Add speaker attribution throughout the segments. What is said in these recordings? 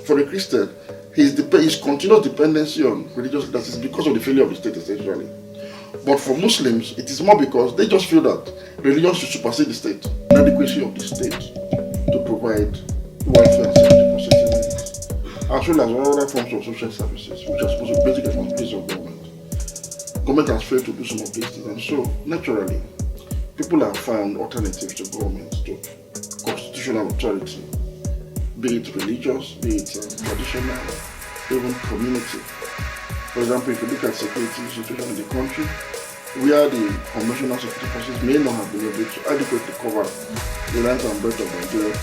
Speaker 1: for a Christian, his continuous dependency on religious leaders is because of the failure of the state, essentially. But for Muslims, it is more because they just feel that religion should supersede the state. Inadequacy of the state to provide welfare and safety for citizens, as well as other forms of social services, which are supposed to be basic responsibilities of government. Government has failed to do some of these things, and so naturally, people have found alternatives to government, to constitutional authority, be it religious, be it traditional, even community. For example, if you look at security situation in the country, where the conventional security forces may not have been able to adequately cover the length and breadth of Nigeria,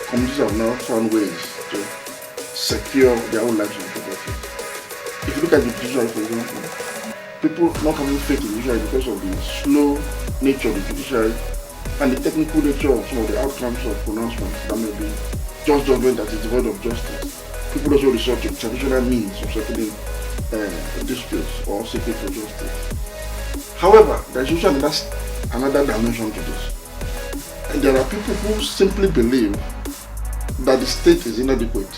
Speaker 1: communities have now found ways to secure their own lives and property. If you look at the judiciary, for example, people not having faith in the judiciary because of the slow nature of the judiciary and the technical nature of some of the outcomes of pronouncements that may be just judgment that is devoid of justice. People also resort to traditional means of settling disputes or seeking for justice. However, there is usually another dimension to this. And there are people who simply believe that the state is inadequate,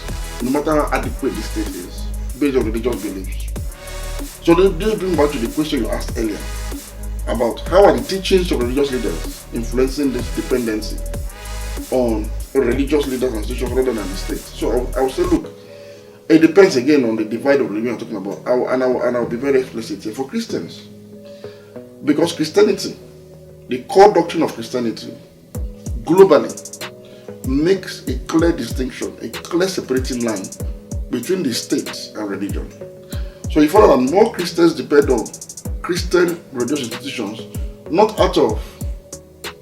Speaker 1: no matter how adequate the state is, based on religious beliefs. So this brings back to the question you asked earlier about how are the teachings of religious leaders influencing this dependency on religious leaders and institutions rather than the state. So I would say, look, it depends again on the divide of religion I'm talking about, and I'll be very explicit here for Christians. Because Christianity, the core doctrine of Christianity, globally, makes a clear distinction, a clear separating line between the state and religion. So you follow that more Christians depend on Christian religious institutions, not out of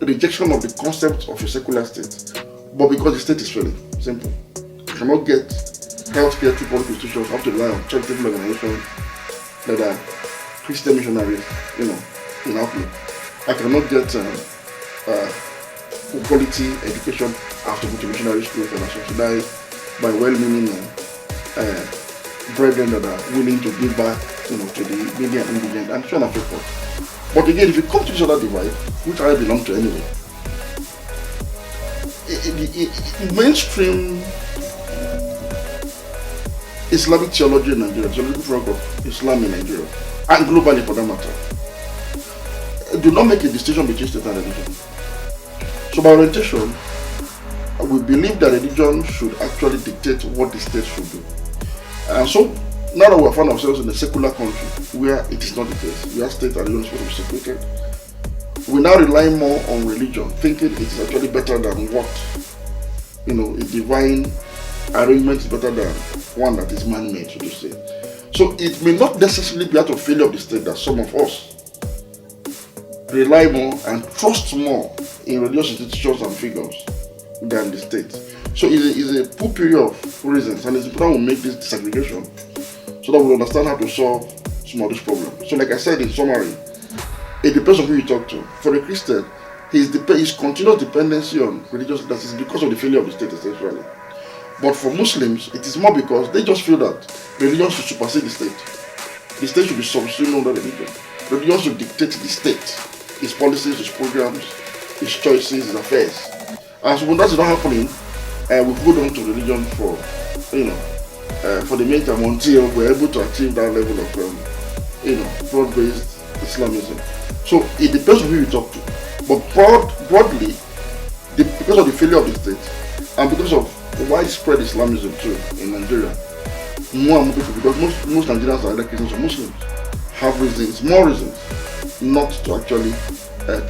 Speaker 1: rejection of the concept of a secular state, but because the state is failing. Simple. You cannot get healthcare through public institutions, have to rely on charitable organizations that are Christian missionaries, in outlook. I cannot get quality education after going to missionary schools that are subsidized by well-meaning brethren that are willing to give back, to the needy and indigent, and so on and so forth. But again, if you come to this other divide, which I belong to anyway, mainstream Islamic theology in Nigeria, theological framework of Islam in Nigeria, and globally for that matter, do not make a distinction between state and religion. So by orientation, we believe that religion should actually dictate what the state should do. And so now that we have found ourselves in a secular country where it is not the case, where state and religion is supposed to be separated, we now rely more on religion, thinking it is actually better than what, a divine arrangement is better than one that is man-made, so to say. So it may not necessarily be out of failure of the state that some of us rely more and trust more in religious institutions and figures than the state. So it's a potpourri of reasons, and it's important we make this disaggregation so that we understand how to solve some of these problems. So like I said in summary, it depends on who you talk to. For a Christian, his continuous dependency on religious leaders is because of the failure of the state, essentially. But for Muslims, it is more because they just feel that religion should supersede the state. The state should be subsumed under religion. Religion should dictate the state, its policies, its programs, its choices, its affairs. And so when that's not happening, we hold on to religion for the meantime until we're able to achieve that level of broad-based Islamism. So it depends on who you talk to. But broadly, because of the failure of the state and because of widespread Islamism too in Nigeria, more and more people, because most Nigerians are either Christians or Muslims, have more reasons not to actually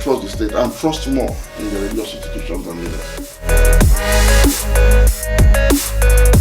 Speaker 1: trust the state and trust more in the religious institutions and leaders.